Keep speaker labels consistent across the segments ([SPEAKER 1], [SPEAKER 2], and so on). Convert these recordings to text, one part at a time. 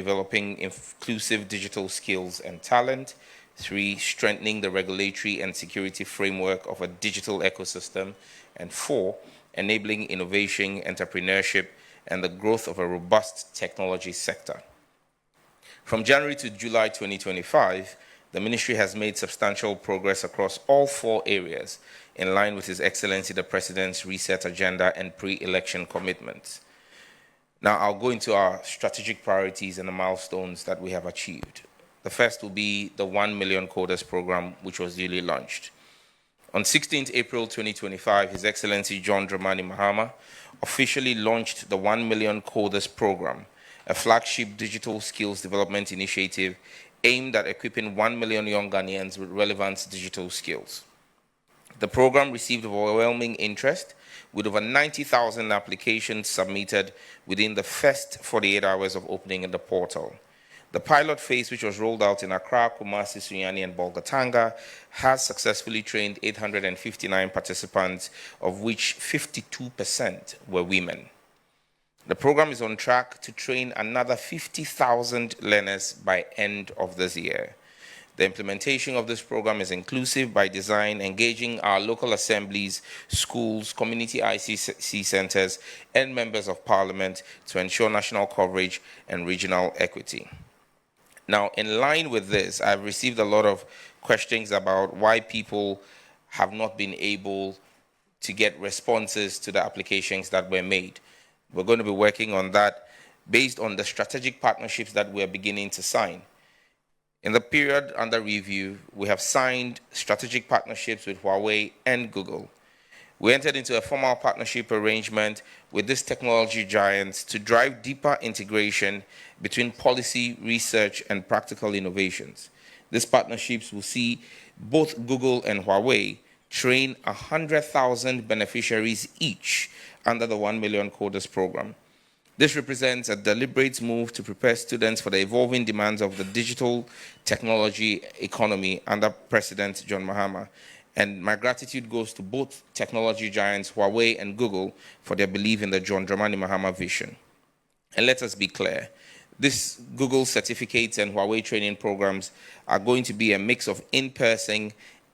[SPEAKER 1] developing inclusive digital skills and talent. 3, strengthening the regulatory and security framework of a digital ecosystem. And 4, enabling innovation, entrepreneurship, and the growth of a robust technology sector. From January to July 2025, the Ministry has made substantial progress across all 4 areas, in line with His Excellency the President's reset agenda and pre-election commitments. Now, I'll go into our strategic priorities and the milestones that we have achieved. The first will be the 1 Million Coders Program, which was duly launched. On 16th April 2025, His Excellency John Dramani Mahama officially launched the 1 Million Coders Program, a flagship digital skills development initiative aimed at equipping 1 million young Ghanaians with relevant digital skills. The program received overwhelming interest, with over 90,000 applications submitted within the first 48 hours of opening the portal. The pilot phase, which was rolled out in Accra, Kumasi, Sunyani, and Bolgatanga, has successfully trained 859 participants, of which 52% were women. The program is on track to train another 50,000 learners by end of this year. The implementation of this program is inclusive by design, engaging our local assemblies, schools, community ICC centers, and members of parliament to ensure national coverage and regional equity. Now, in line with this, I've received a lot of questions about why people have not been able to get responses to the applications that were made. We're going to be working on that based on the strategic partnerships that we're beginning to sign. In the period under review, we have signed strategic partnerships with Huawei and Google. We entered into a formal partnership arrangement with these technology giants to drive deeper integration between policy, research, and practical innovations. These partnerships will see both Google and Huawei train 100,000 beneficiaries each under the 1 Million Coders Program. This represents a deliberate move to prepare students for the evolving demands of the digital technology economy under President John Mahama. And my gratitude goes to both technology giants, Huawei and Google, for their belief in the John Dramani Mahama vision. And let us be clear, these Google certificates and Huawei training programs are going to be a mix of in-person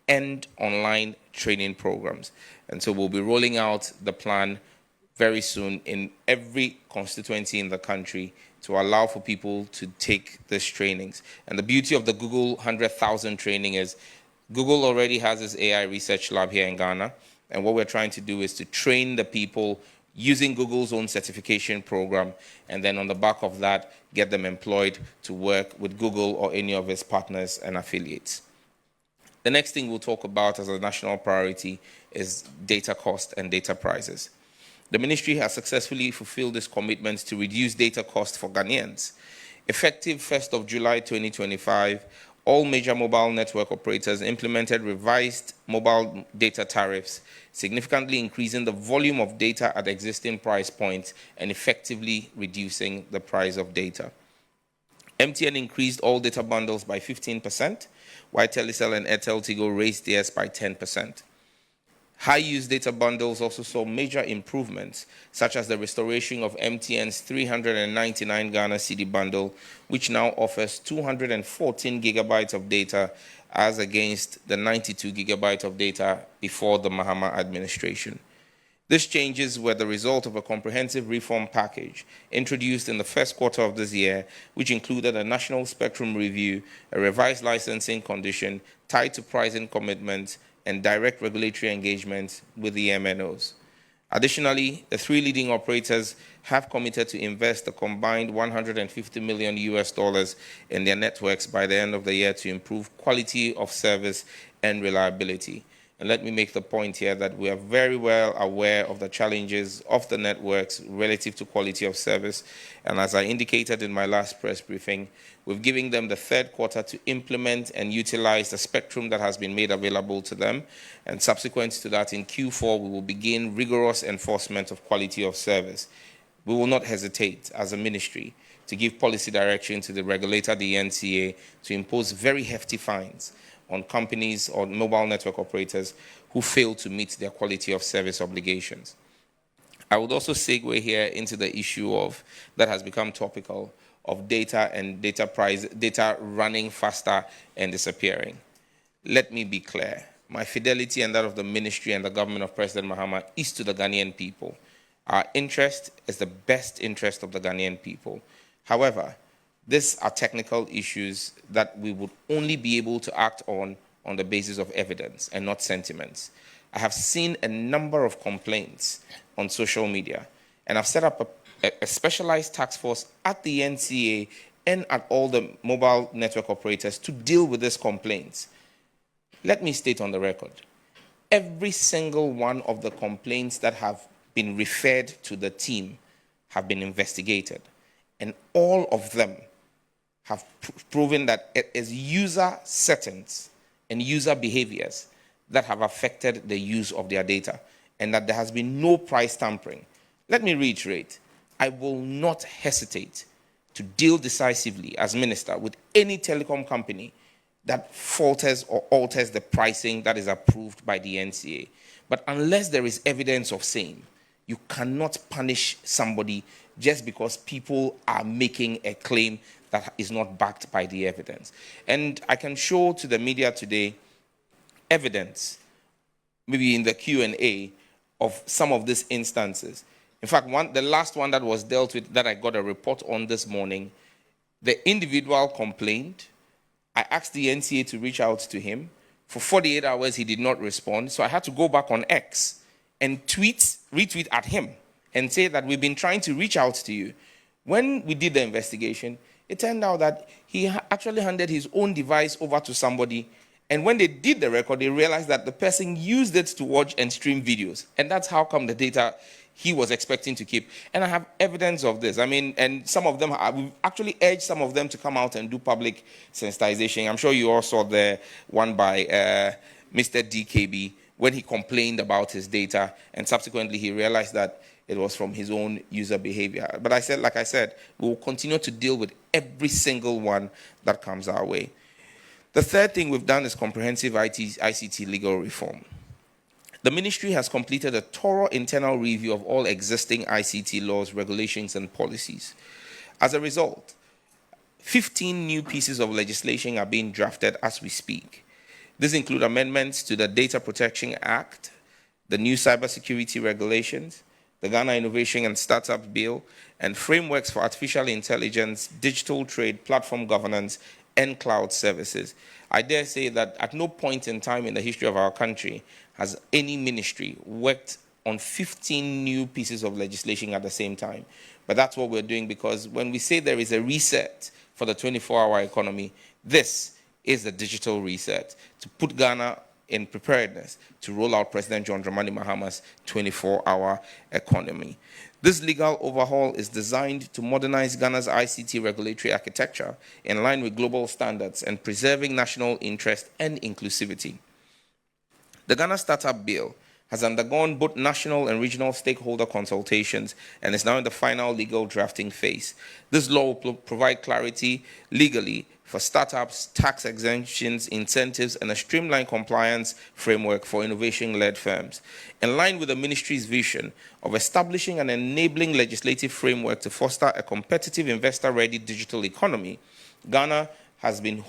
[SPEAKER 1] and online training programs. And so we'll be rolling out the plan very soon in every constituency in the country to allow for people to take these trainings. And the beauty of the Google 100,000 training is Google already has its AI research lab here in Ghana, and what we're trying to do is to train the people using Google's own certification program, and then on the back of that, get them employed to work with Google or any of its partners and affiliates. The next thing we'll talk about as a national priority is data cost and data prices. The ministry has successfully fulfilled its commitment to reduce data costs for Ghanaians. Effective 1st of July 2025, all major mobile network operators implemented revised mobile data tariffs, significantly increasing the volume of data at existing price points and effectively reducing the price of data. MTN increased all data bundles by 15%, while Telecel and Airtel Tigo raised theirs by 10%. High-use data bundles also saw major improvements, such as the restoration of MTN's 399 Ghana cedi bundle, which now offers 214 gigabytes of data as against the 92 gigabytes of data before the Mahama administration. These changes were the result of a comprehensive reform package introduced in the first quarter of this year, which included a national spectrum review, a revised licensing condition tied to pricing commitments, and direct regulatory engagement with the MNOs. Additionally, the 3 leading operators have committed to invest a combined $150 million in their networks by the end of the year to improve quality of service and reliability. And let me make the point here that we are very well aware of the challenges of the networks relative to quality of service. And as I indicated in my last press briefing, we've given them the third quarter to implement and utilize the spectrum that has been made available to them. And subsequent to that, in Q4, we will begin rigorous enforcement of quality of service. We will not hesitate as a ministry to give policy direction to the regulator, the NCA, to impose very hefty fines on companies or mobile network operators who fail to meet their quality of service obligations. I would also segue here into the issue of that has become topical of data and data running faster and disappearing. Let me be clear. My fidelity and that of the ministry and the government of President Mahama is to the Ghanaian people. Our interest is the best interest of the Ghanaian people. However, these are technical issues that we would only be able to act on the basis of evidence and not sentiments. I have seen a number of complaints on social media, and I've set up a specialized task force at the NCA and at all the mobile network operators to deal with these complaints. Let me state on the record, every single one of the complaints that have been referred to the team have been investigated, and all of them have proven that it is user settings and user behaviors that have affected the use of their data, and that there has been no price tampering. Let me reiterate, I will not hesitate to deal decisively as minister with any telecom company that falters or alters the pricing that is approved by the NCA. But unless there is evidence of same, you cannot punish somebody just because people are making a claim that is not backed by the evidence. And I can show to the media today evidence, maybe in the Q&A, of some of these instances. In fact, the last one that was dealt with, that I got a report on this morning, the individual complained. I asked the NCA to reach out to him. For 48 hours, he did not respond. So I had to go back on X and retweet at him and say that we've been trying to reach out to you. When we did the investigation, it turned out that he actually handed his own device over to somebody. And when they did the record, they realized that the person used it to watch and stream videos. And that's how come the data he was expecting to keep. And I have evidence of this. I mean, and some of them, we've actually urged some of them to come out and do public sensitization. I'm sure you all saw the one by Mr. DKB when he complained about his data, and subsequently he realized that it was from his own user behavior. But like I said, we will continue to deal with every single one that comes our way. The third thing we've done is comprehensive ICT legal reform. The ministry has completed a thorough internal review of all existing ICT laws, regulations, and policies. As a result, 15 new pieces of legislation are being drafted as we speak. These include amendments to the Data Protection Act, the new cybersecurity regulations, the Ghana Innovation and Startup Bill, and frameworks for artificial intelligence, digital trade, platform governance, and cloud services. I dare say that at no point in time in the history of our country has any ministry worked on 15 new pieces of legislation at the same time. But that's what we're doing, because when we say there is a reset for the 24-hour economy, this is the digital reset to put Ghana in preparedness to roll out President John Dramani Mahama's 24-hour economy. This legal overhaul is designed to modernize Ghana's ICT regulatory architecture in line with global standards and preserving national interest and inclusivity. The Ghana Startup Bill has undergone both national and regional stakeholder consultations and is now in the final legal drafting phase. This law will provide clarity legally for startups, tax exemptions, incentives, and a streamlined compliance framework for innovation-led firms. In line with the ministry's vision of establishing an enabling legislative framework to foster a competitive, investor-ready digital economy, Ghana has been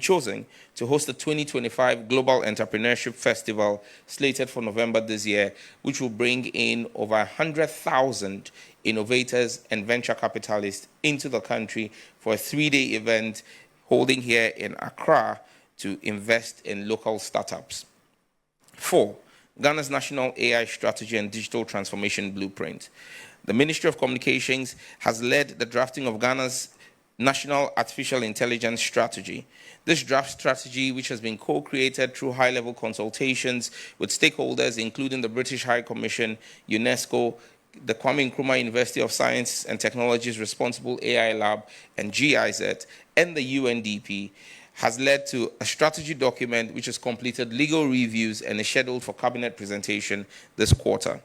[SPEAKER 1] chosen to host the 2025 Global Entrepreneurship Festival, slated for November this year, which will bring in over 100,000 innovators and venture capitalists into the country for a 3-day event holding here in Accra to invest in local startups. 4, Ghana's National AI Strategy and Digital Transformation Blueprint. The Ministry of Communications has led the drafting of Ghana's National Artificial Intelligence Strategy. This draft strategy, which has been co-created through high-level consultations with stakeholders, including the British High Commission, UNESCO, the Kwame Nkrumah University of Science and Technology's Responsible AI Lab, and GIZ, and the UNDP, has led to a strategy document which has completed legal reviews and is scheduled for cabinet presentation this quarter.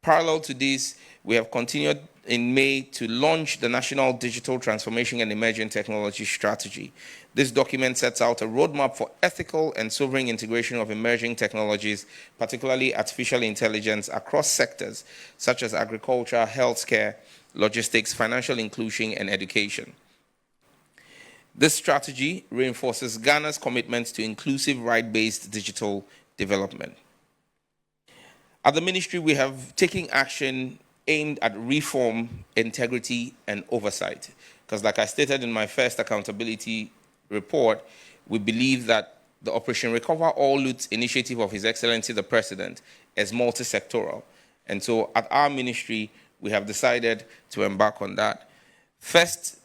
[SPEAKER 1] Parallel to this, we have continued in May to launch the National Digital Transformation and Emerging Technology Strategy. This document sets out a roadmap for ethical and sovereign integration of emerging technologies, particularly artificial intelligence, across sectors such as agriculture, healthcare, logistics, financial inclusion, and education. This strategy reinforces Ghana's commitment to inclusive, right-based digital development. At the ministry, we have taken action aimed at reform, integrity, and oversight. Because like I stated in my first accountability report, we believe that the Operation Recover All Loot initiative of His Excellency the President is multi-sectoral. And so at our ministry, we have decided to embark on that. First,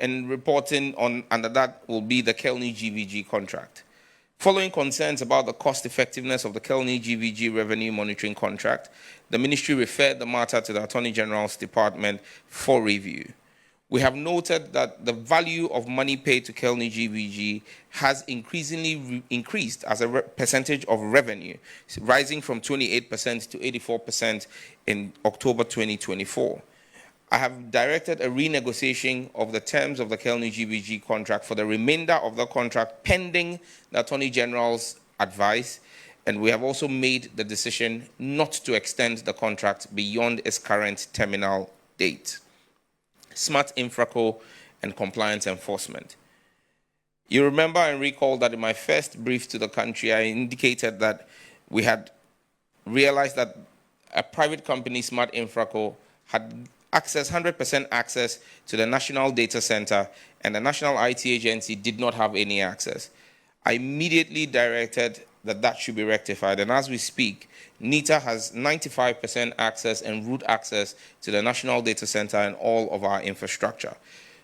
[SPEAKER 1] and reporting on under that will be the Kelny GVG contract. Following concerns about the cost effectiveness of the Kelny GVG revenue monitoring contract, the ministry referred the matter to the Attorney General's Department for review. We have noted that the value of money paid to Kelny GVG has increasingly increased as a percentage of revenue, rising from 28% to 84% in October 2024. I have directed a renegotiation of the terms of the Kelny GVG contract for the remainder of the contract pending the Attorney General's advice, and we have also made the decision not to extend the contract beyond its current terminal date. Smart Infraco and compliance enforcement. You remember and recall that in my first brief to the country, I indicated that we had realized that a private company, Smart Infraco, had 100% access to the National Data Center, and the National IT Agency did not have any access. I immediately directed that should be rectified, and as we speak, NITA has 95% access and root access to the National Data Center and all of our infrastructure.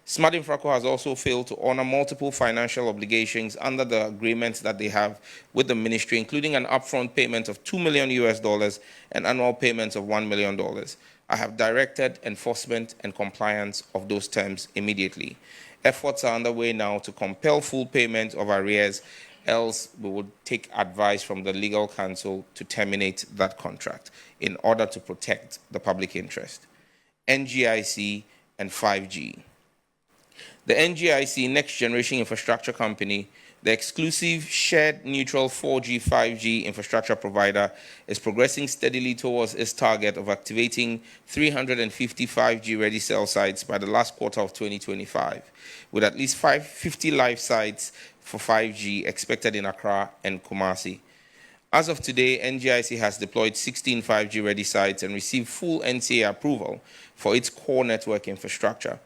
[SPEAKER 1] Smart Infraco has also failed to honor multiple financial obligations under the agreements that they have with the ministry, including an upfront payment of $2 million and annual payments of $1 million. I have directed enforcement and compliance of those terms immediately. Efforts are underway now to compel full payment of arrears, else we would take advice from the legal counsel to terminate that contract in order to protect the public interest. NGIC and 5G. The NGIC, Next Generation Infrastructure Company, the exclusive shared neutral 4G, 5G infrastructure provider, is progressing steadily towards its target of activating 350 5G-ready cell sites by the last quarter of 2025, with at least 50 live sites for 5G expected in Accra and Kumasi. As of today, NGIC has deployed 16 5G-ready sites and received full NCA approval for its core network infrastructure.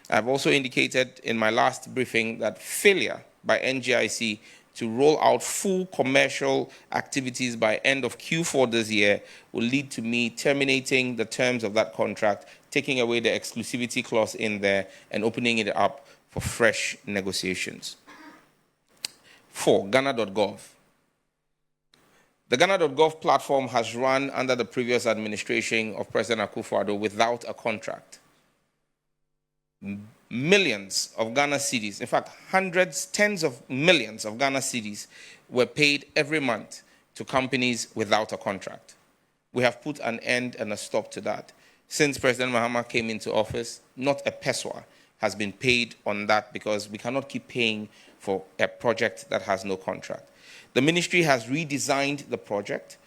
[SPEAKER 1] I've also indicated in my last briefing that failure by NGIC to roll out full commercial activities by end of Q4 this year will lead to me terminating the terms of that contract, taking away the exclusivity clause in there, and opening it up for fresh negotiations. 4. Ghana.gov. The Ghana.gov platform has run under the previous administration of President Akufo-Addo without a contract. Millions of Ghana cedis, in fact, hundreds, tens of millions of Ghana cedis were paid every month to companies without a contract. We have put an end and a stop to that. Since President Mahama came into office, not a pesewa has been paid on that because we cannot keep paying for a project that has no contract. The ministry has redesigned the project.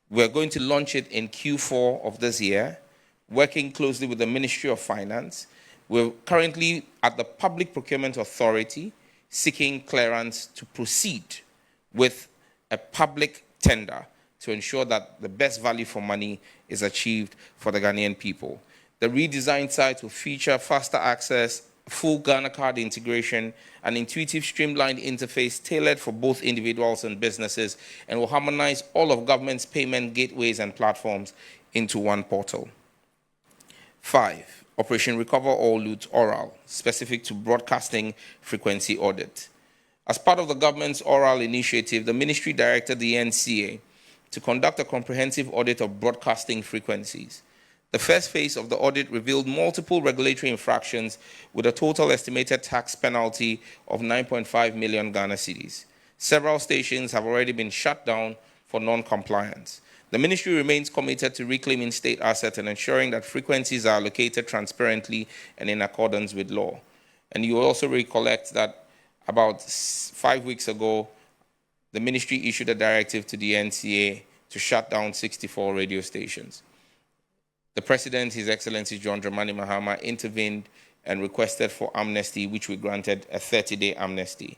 [SPEAKER 1] We're going to launch it in Q4 of this year, working closely with the Ministry of Finance. We're currently at the Public Procurement Authority seeking clearance to proceed with a public tender to ensure that the best value for money is achieved for the Ghanaian people. The redesigned site will feature faster access, full Ghana card integration, an intuitive, streamlined interface tailored for both individuals and businesses, and will harmonize all of government's payment gateways and platforms into one portal. 5. Operation Recover All Loot Oral, specific to broadcasting frequency audit. As part of the government's oral initiative, the ministry directed the NCA to conduct a comprehensive audit of broadcasting frequencies. The first phase of the audit revealed multiple regulatory infractions with a total estimated tax penalty of 9.5 million Ghana cedis. Several stations have already been shut down for non-compliance. The ministry remains committed to reclaiming state assets and ensuring that frequencies are allocated transparently and in accordance with law. And you will also recollect that about 5 weeks ago, the ministry issued a directive to the NCA to shut down 64 radio stations. The President, His Excellency John Dramani Mahama, intervened and requested for amnesty, which we granted a 30-day amnesty.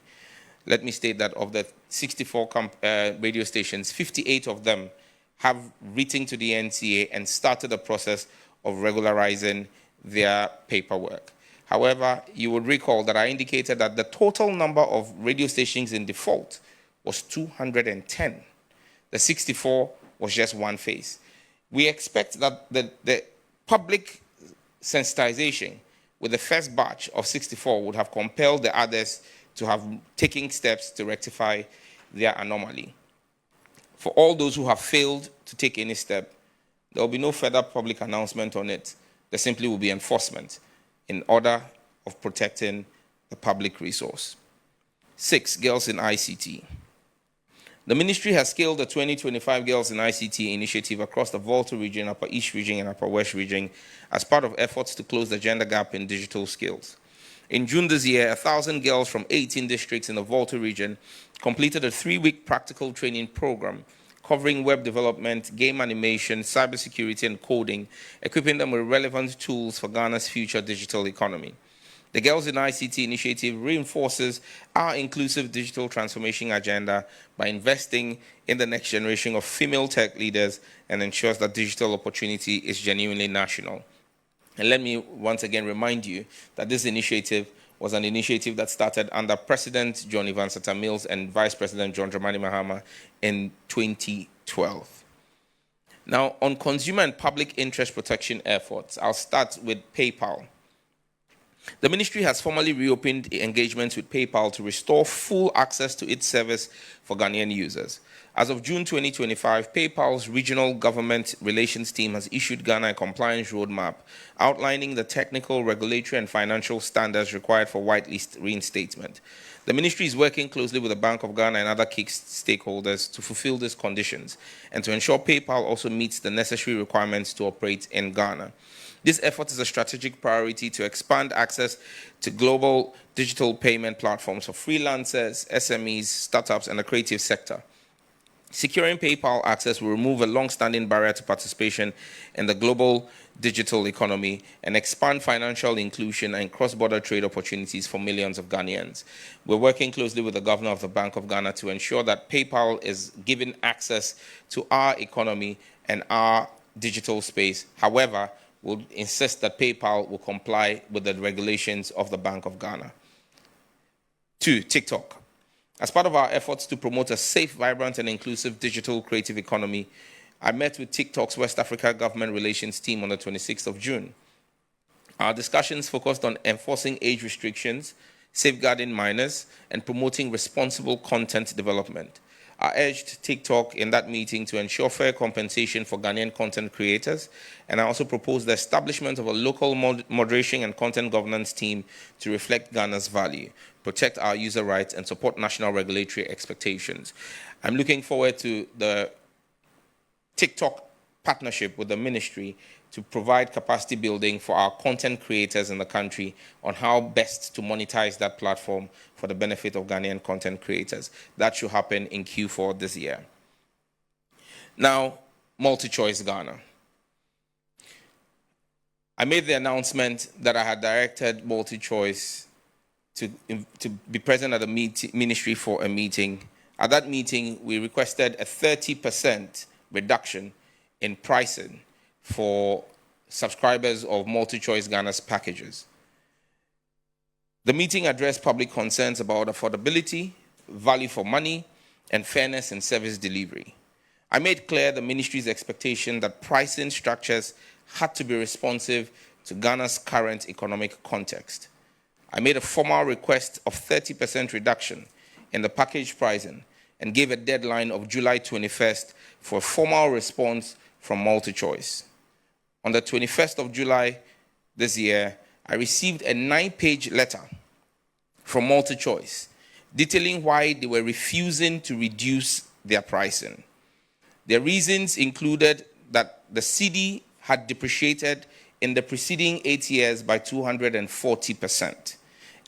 [SPEAKER 1] Let me state that of the 64 radio stations, 58 of them have written to the NCA and started the process of regularizing their paperwork. However, you would recall that I indicated that the total number of radio stations in default was 210. The 64 was just one phase. We expect that the public sensitization with the first batch of 64 would have compelled the others to have taken steps to rectify their anomaly. For all those who have failed to take any step, there will be no further public announcement on it. There simply will be enforcement in order of protecting the public resource. 6, girls in ICT. The ministry has scaled the 2025 Girls in ICT initiative across the Volta region, Upper East region, and Upper West region as part of efforts to close the gender gap in digital skills. In June this year, 1,000 girls from 18 districts in the Volta region completed a 3-week practical training program covering web development, game animation, cybersecurity, and coding, equipping them with relevant tools for Ghana's future digital economy. The Girls in ICT initiative reinforces our inclusive digital transformation agenda by investing in the next generation of female tech leaders and ensures that digital opportunity is genuinely national. And let me once again remind you that this initiative was an initiative that started under President John Evans Atta Mills and Vice President John Dramani Mahama in 2012. Now, on consumer and public interest protection efforts, I'll start with PayPal. The ministry has formally reopened engagements with PayPal to restore full access to its service for Ghanaian users. As of June 2025, PayPal's regional government relations team has issued Ghana a compliance roadmap outlining the technical, regulatory, and financial standards required for whitelist reinstatement. The ministry is working closely with the Bank of Ghana and other key stakeholders to fulfill these conditions and to ensure PayPal also meets the necessary requirements to operate in Ghana. This effort is a strategic priority to expand access to global digital payment platforms for freelancers, SMEs, startups, and the creative sector. Securing PayPal access will remove a long-standing barrier to participation in the global digital economy and expand financial inclusion and cross-border trade opportunities for millions of Ghanaians. We're working closely with the governor of the Bank of Ghana to ensure that PayPal is given access to our economy and our digital space. However, we'll insist that PayPal will comply with the regulations of the Bank of Ghana. 2, TikTok. As part of our efforts to promote a safe, vibrant, and inclusive digital creative economy, I met with TikTok's West Africa Government Relations team on the 26th of June. Our discussions focused on enforcing age restrictions, safeguarding minors, and promoting responsible content development. I urged TikTok in that meeting to ensure fair compensation for Ghanaian content creators, and I also proposed the establishment of a local moderation and content governance team to reflect Ghana's value, protect our user rights, and support national regulatory expectations. I'm looking forward to the TikTok partnership with the ministry to provide capacity building for our content creators in the country on how best to monetize that platform for the benefit of Ghanaian content creators. That should happen in Q4 this year. Now, MultiChoice Ghana. I made the announcement that I had directed MultiChoice to be present at the ministry for a meeting. At that meeting, we requested a 30% reduction in pricing for subscribers of MultiChoice Ghana's packages. The meeting addressed public concerns about affordability, value for money, and fairness in service delivery. I made clear the ministry's expectation that pricing structures had to be responsive to Ghana's current economic context. I made a formal request of 30% reduction in the package pricing and gave a deadline of July 21st for a formal response from MultiChoice. On the 21st of July this year, I received a 9-page letter from MultiChoice detailing why they were refusing to reduce their pricing. Their reasons included that the cedi had depreciated in the preceding 8 years by 240%.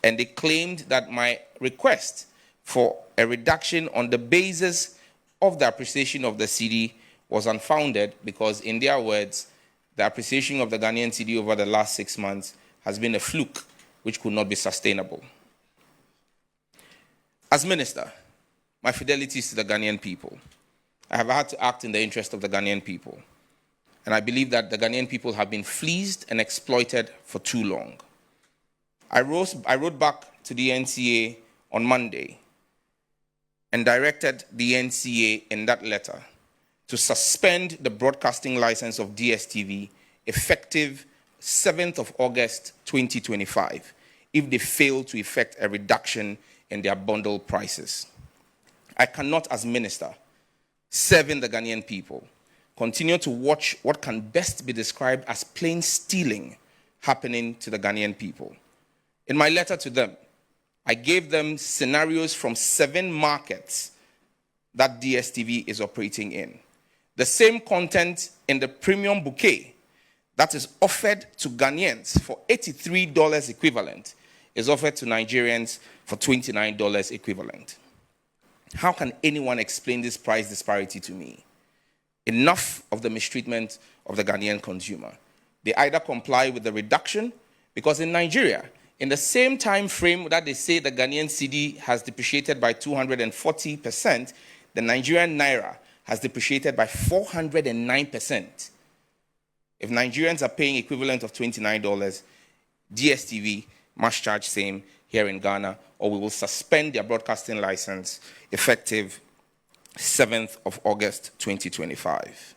[SPEAKER 1] And they claimed that my request for a reduction on the basis of the appreciation of the cedi was unfounded because, in their words, the appreciation of the Ghanaian cedi over the last 6 months has been a fluke which could not be sustainable. As minister, my fidelity is to the Ghanaian people. I have had to act in the interest of the Ghanaian people. And I believe that the Ghanaian people have been fleeced and exploited for too long. I wrote back to the NCA on Monday and directed the NCA in that letter to suspend the broadcasting license of DSTV effective 7th of August 2025 if they fail to effect a reduction in their bundle prices. I cannot, as minister, serving the Ghanaian people, continue to watch what can best be described as plain stealing happening to the Ghanaian people. In my letter to them, I gave them scenarios from 7 markets that DSTV is operating in. The same content in the premium bouquet that is offered to Ghanaians for $83 equivalent is offered to Nigerians for $29 equivalent. How can anyone explain this price disparity to me? Enough of the mistreatment of the Ghanaian consumer. They either comply with the reduction, because in Nigeria, in the same time frame that they say the Ghanaian cedi has depreciated by 240%, the Nigerian naira has depreciated by 409%. If Nigerians are paying equivalent of $29, DSTV must charge same here in Ghana, or we will suspend their broadcasting license effective 7th of August 2025.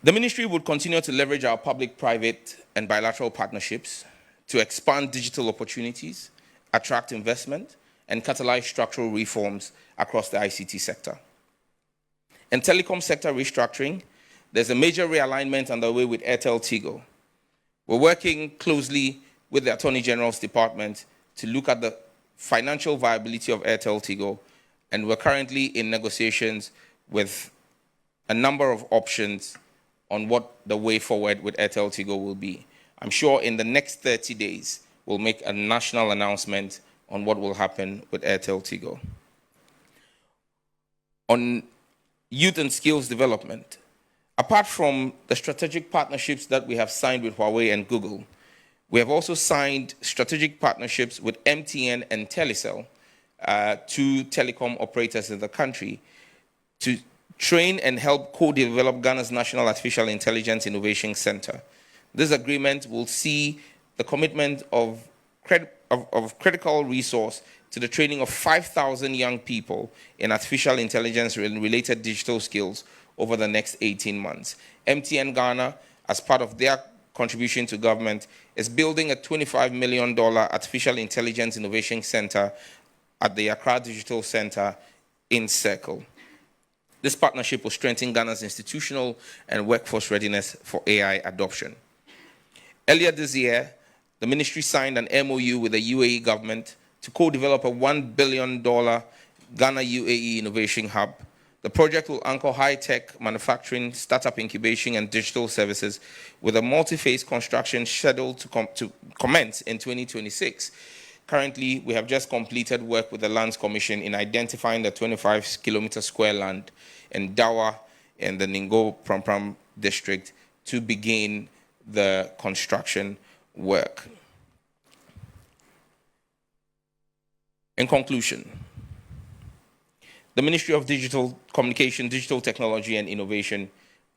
[SPEAKER 1] The ministry would continue to leverage our public-private and bilateral partnerships to expand digital opportunities, attract investment, and catalyze structural reforms across the ICT sector. In telecom sector restructuring, there's a major realignment underway with Airtel Tigo. We're working closely with the Attorney General's Department to look at the financial viability of Airtel Tigo, and we're currently in negotiations with a number of options on what the way forward with Airtel Tigo will be. I'm sure in the next 30 days, we'll make a national announcement on what will happen with Airtel Tigo. On youth and skills development, apart from the strategic partnerships that we have signed with Huawei and Google, we have also signed strategic partnerships with MTN and Telecel, 2 telecom operators in the country, to train and help co-develop Ghana's National Artificial Intelligence Innovation Center. This agreement will see the commitment of critical resource to the training of 5,000 young people in artificial intelligence and related digital skills over the next 18 months. MTN Ghana, as part of their contribution to government, is building a $25 million artificial intelligence innovation center at the Accra Digital Center in Circle. This partnership will strengthen Ghana's institutional and workforce readiness for AI adoption. Earlier this year, the ministry signed an MOU with the UAE government to co-develop a $1 billion Ghana UAE Innovation Hub. The project will anchor high-tech manufacturing, startup incubation, and digital services with a multi-phase construction scheduled to commence in 2026. Currently, we have just completed work with the Lands Commission in identifying the 25-kilometer square land in Dawa in the Ningo Prampram district to begin the construction work. In conclusion, the Ministry of Digital Communication, Digital Technology and Innovation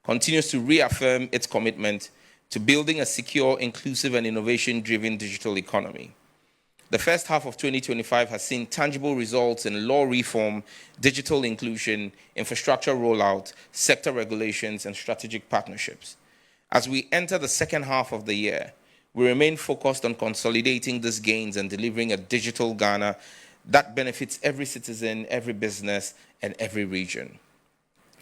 [SPEAKER 1] continues to reaffirm its commitment to building a secure, inclusive and innovation-driven digital economy. The first half of 2025 has seen tangible results in law reform, digital inclusion, infrastructure rollout, sector regulations, and strategic partnerships. As we enter the second half of the year, we remain focused on consolidating these gains and delivering a digital Ghana that benefits every citizen, every business, and every region.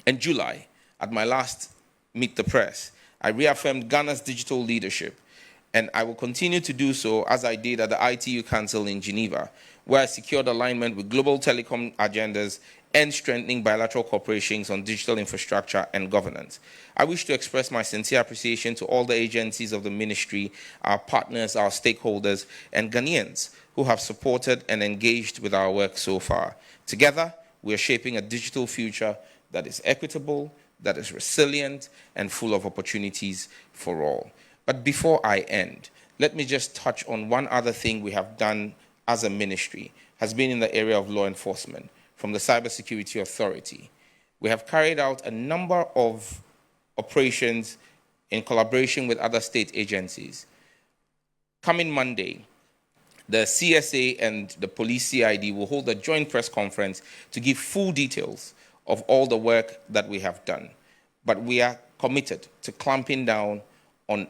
[SPEAKER 1] In July, at my last Meet the Press, I reaffirmed Ghana's digital leadership, and I will continue to do so as I did at the ITU Council in Geneva, where I secured alignment with global telecom agendas and strengthening bilateral cooperations on digital infrastructure and governance. I wish to express my sincere appreciation to all the agencies of the ministry, our partners, our stakeholders, and Ghanaians who have supported and engaged with our work so far. Together, we are shaping a digital future that is equitable, that is resilient and full of opportunities for all. But before I end, let me just touch on one other thing we have done as a ministry, has been in the area of law enforcement, from the Cybersecurity Authority. We have carried out a number of operations in collaboration with other state agencies. Coming Monday, the CSA and the police CID will hold a joint press conference to give full details of all the work that we have done. But we are committed to clamping down on